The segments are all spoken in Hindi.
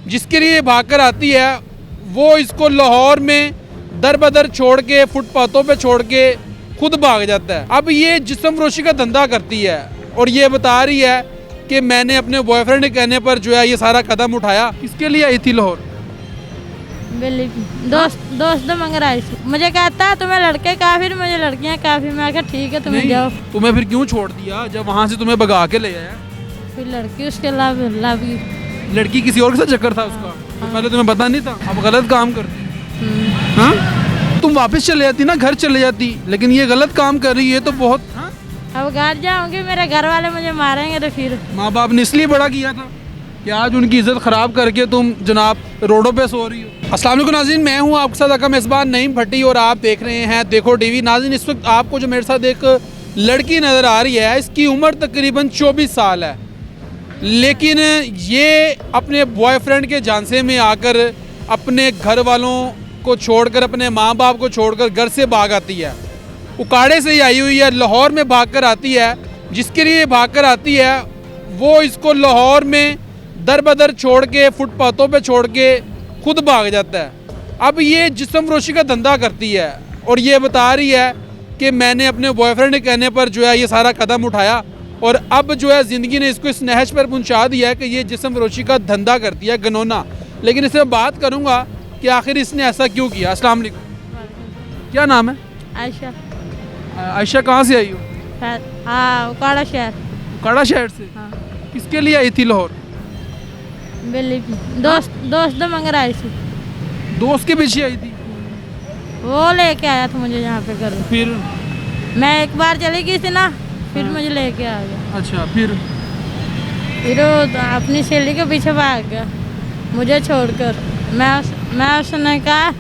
जिसके लिए भाग कर आती है वो इसको लाहौर में दर बदर छोड़ के फुटपाथों पे छोड़ के खुद भाग जाता है। अब ये जिस्म फरोशी का धंधा करती है और ये बता रही है कि मैंने अपने बॉयफ्रेंड के कहने पर जो है ये सारा कदम उठाया। किसके लिए आई थी लाहौर? दोस्त मंग रहा है। मुझे कहता तुम्हें लड़के काफी, मुझे लड़कियां काफी। मैं कहा ठीक है तुम्हें जाओ। तुम्हें फिर क्यों छोड़ दिया जब वहाँ से तुम्हें भगा के ले आया? फिर लड़की उसके लाभ लड़की किसी और के साथ चक्कर था उसका? तो पहले तुम्हें पता नहीं था? अब गलत काम करती। हाँ? तुम वापस चले जाती ना, घर चले जाती, लेकिन ये गलत काम कर रही है तो बहुत। हाँ? अब घर जाऊंगी मेरे घर वाले मुझे मारेंगे तो फिर। माँ बाप ने इसलिए बड़ा किया था कि आज उनकी इज्जत खराब करके तुम जनाब रोडों पे सो रही हो। अस्सलाम वालेकुम नाज़रीन, मैं हूँ आपके साथ अका मेज़बान नईम भट्टी और आप देख रहे हैं देखो टीवी। नाज़रीन, इस वक्त आपको जो मेरे साथ एक लड़की नज़र आ रही है, इसकी उम्र तकरीबन 24 साल है, लेकिन ये अपने बॉयफ्रेंड के झांसे में आकर अपने घर वालों को छोड़कर, अपने माँ बाप को छोड़कर घर से भाग आती है। उकाड़े से ही आई हुई है, लाहौर में भाग कर आती है। जिसके लिए भाग कर आती है वो इसको लाहौर में दर बदर छोड़ के फुटपाथों पे छोड़ के खुद भाग जाता है। अब ये जिस्म फरोशी का धंधा करती है और ये बता रही है कि मैंने अपने बॉयफ्रेंड के कहने पर जो है ये सारा कदम उठाया और अब जो है ज़िंदगी ने इसको इस नहज पर पहुंचा दिया है कि ये जिस्म फरोशी का धंधा करती है, गनौना। लेकिन इससे बात करूंगा कि आखिर इसने ऐसा क्यों किया। अस्सलाम वालेकुम, क्या नाम है? आयशा। आयशा, कहाँ से आई हो? हाँ, उकाड़ा शहर। उकाड़ा शहर से? हाँ। किसके लिए आई थी लाहौर? दोस्त मंग रहा है। दोस्त के पीछे आई थी? वो लेके आया था मुझे यहाँ पे घर। फिर मैं एक बार चली गई थी ना, फिर मुझे लेके आ गया। अच्छा, फिर वो अपनी सहेली के पीछे भाग गया मुझे छोड़कर। मैं उसने कहा,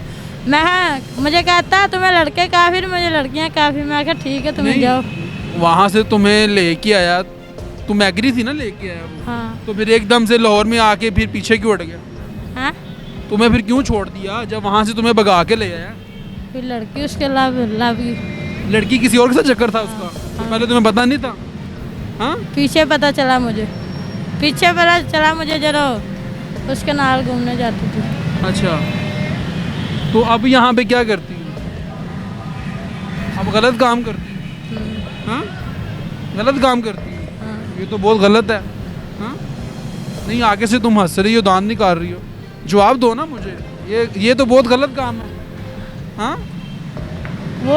मुझे कहता तुम्हें लड़के काफी, मुझे लड़कियां काफी। मैं कहा ठीक है तुम्हें जाओ। वहाँ से तुम्हें लेके आया, तुम एग्री थी ना लेके आया वो? हाँ। तो फिर एकदम से लाहौर में आके फिर पीछे क्यों हट गया? हाँ? तुम्हें फिर क्यों छोड़ दिया जब वहाँ से तुम्हें भगा के ले आया? फिर लड़की उसके लाभ लड़की किसी और के साथ चक्कर था उसका? तो पहले तुम्हें पता नहीं था? हाँ? पीछे पता चला मुझे जरा उसके नाल घूमने जाती थी। अच्छा, तो अब यहाँ पे क्या करती हूँ? अब गलत काम करती हूँ? हाँ? गलत काम करती हूँ? हाँ। ये तो बहुत गलत है। हाँ? नहीं, आगे से तुम हंस रही हो, दांत नहीं काट रही हो, जवाब दो ना मुझे। ये तो बहुत गलत काम है। हाँ? वो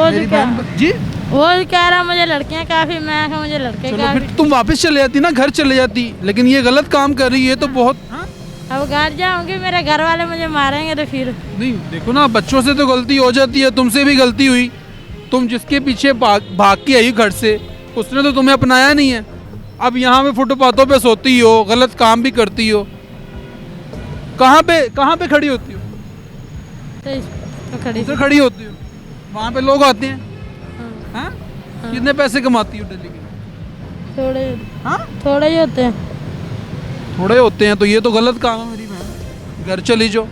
कह रहा मुझे लड़कियां काफी। मैं कहा मुझे लड़के काफी। फिर तुम वापस चले जाती ना, घर चले जाती, लेकिन ये गलत काम कर रही है तो बहुत। हाँ? अब घर जाऊंगी मेरे घर वाले मुझे मारेंगे तो फिर। नहीं, देखो ना, बच्चों से तो गलती हो जाती है, तुमसे भी गलती हुई। तुम जिसके पीछे भाग के आई घर से, उसने तो तुम्हें अपनाया नहीं है। अब यहाँ पे फुटपाथों पे सोती हो, गलत काम भी करती हो। कहाँ पे खड़ी होती हो? तो खड़ी होती हो, वहाँ पे लोग आते हैं। हाँ? हाँ? कितने पैसे कमाती हो डेली के? थोड़े ही होते हैं। थोड़े होते हैं तो ये तो गलत काम है मेरी बहन। घर चली जाओ।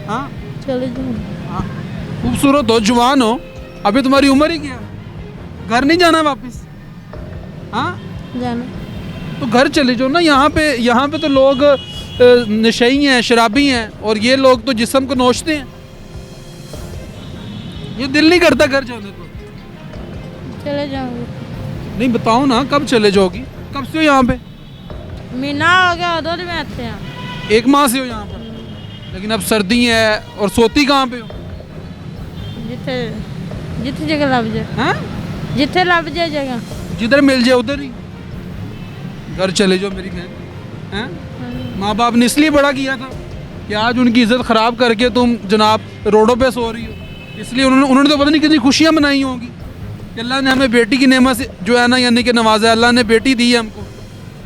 हाँ? चले जाओ। खूबसूरत हो, जवान हो, अभी तुम्हारी उम्र ही क्या? घर नहीं जाना वापस? हाँ? जाना तो घर चले जाओ ना। यहाँ पे तो लोग नशेई हैं, शराबी हैं, और ये लोग तो जिस्म को नोचते हैं। ये दिल नहीं करता घर जाने को? चले जाऊंगी। नहीं, बताओ ना, कब चले जाओगी? कब से हो यहाँ पे? महीना हो गया, 2 दिन में आते हैं। 1 माह से हो यहाँ पर? लेकिन अब सर्दी है, और सोती कहाँ पे हो? जिथे जगह लग जाए। हाँ? जिथे लग जाए जगह, जिधर मिल जाए उधर ही। घर चले जाओ मेरी बहन। हैं? माँ बाप ने इसलिए बड़ा किया था कि आज उनकी इज्जत खराब करके तुम जनाब रोडों पे सो रही हो। इसलिए उन्होंने तो पता नहीं कितनी खुशियाँ मनाई होंगी कि अल्लाह ने हमें बेटी की नेमत से जो है ना, यानी कि नवाजा। अल्लाह ने बेटी दी है हमको,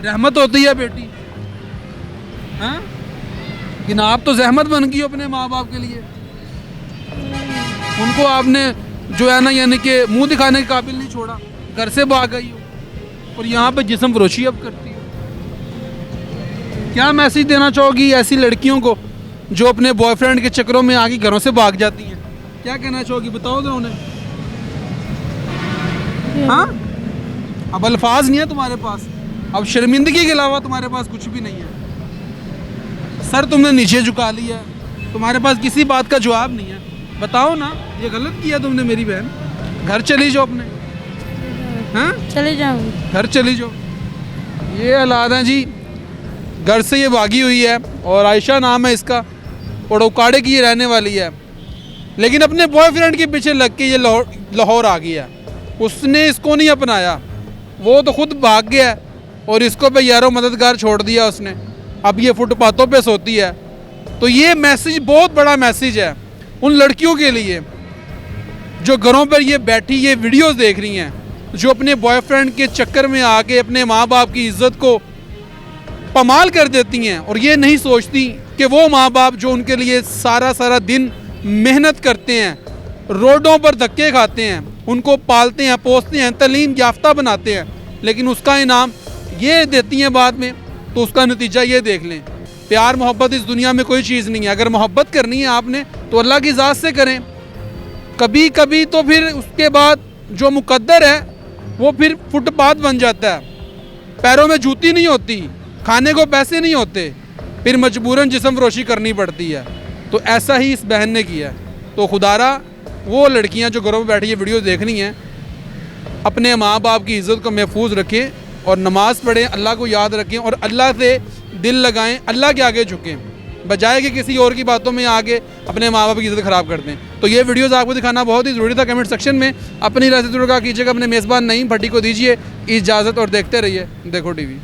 रहमत होती है बेटी। हाँ? लेकिन आप तो जहमत बन गई हो अपने माँ बाप के लिए। उनको आपने जो है ना, यानी कि मुंह दिखाने के काबिल नहीं छोड़ा, घर से भाग गई हो, और यहाँ पे जिस्म फरोशी अब करती हो। क्या मैसेज देना चाहोगी ऐसी लड़कियों को जो अपने बॉयफ्रेंड के चक्करों में आके घरों से भाग जाती हैं? क्या कहना चाहोगी, बताओ तो उन्हें। हाँ? अब अल्फाज नहीं है तुम्हारे पास, अब शर्मिंदगी के अलावा तुम्हारे पास कुछ भी नहीं है। सर तुमने नीचे झुका लिया, तुम्हारे पास किसी बात का जवाब नहीं है। बताओ ना, ये गलत किया तुमने मेरी बहन। घर चली जाओ अपने, हाँ चले जाऊँगी। घर चली जाओ। ये हालात हैं जी, घर से ये भागी हुई है और आयशा नाम है इसका और उकाड़े की ये रहने वाली है, लेकिन अपने बॉयफ्रेंड के पीछे लग के ये लाहौर आ गया। उसने इसको नहीं अपनाया, वो तो खुद भाग गया और इसको पे यारों मददगार छोड़ दिया उसने। अब ये फुटपाथों पे सोती है। तो ये मैसेज बहुत बड़ा मैसेज है उन लड़कियों के लिए जो घरों पर ये बैठी ये वीडियोस देख रही हैं, जो अपने बॉयफ्रेंड के चक्कर में आके अपने माँ बाप की इज्जत को पमाल कर देती हैं और ये नहीं सोचती कि वो माँ बाप जो उनके लिए सारा सारा दिन मेहनत करते हैं, रोडों पर धक्के खाते हैं, उनको पालते हैं, पोसते हैं, तालीम याफ्ता बनाते हैं, लेकिन उसका इनाम ये देती हैं बाद में। तो उसका नतीजा ये देख लें। प्यार मोहब्बत इस दुनिया में कोई चीज़ नहीं है। अगर मोहब्बत करनी है आपने तो अल्लाह की ज़ात से करें। कभी कभी तो फिर उसके बाद जो मुकद्दर है वो फिर फुटपाथ बन जाता है। पैरों में जूती नहीं होती, खाने को पैसे नहीं होते, फिर मजबूरन जिस्म फरोशी करनी पड़ती है। तो ऐसा ही इस बहन ने किया। तो खुदारा वो लड़कियां जो घरों में बैठी ये वीडियो देख रही हैं, अपने माँ बाप की इज़्ज़त को महफूज रखें और नमाज़ पढ़ें, अल्लाह को याद रखें और अल्लाह से दिल लगाएं, अल्लाह के आगे झुकें, बजाय कि किसी और की बातों में आगे अपने माँ बाप की इज़्ज़त ख़राब कर दें। तो ये वीडियोज़ आपको दिखाना बहुत ही ज़रूरी था। कमेंट सेक्शन में अपनी राय से ज़रूर कहा कीजिएगा। अपने मेज़बान नईम भट्टी को दीजिए इजाज़त और देखते रहिए देखो टीवी।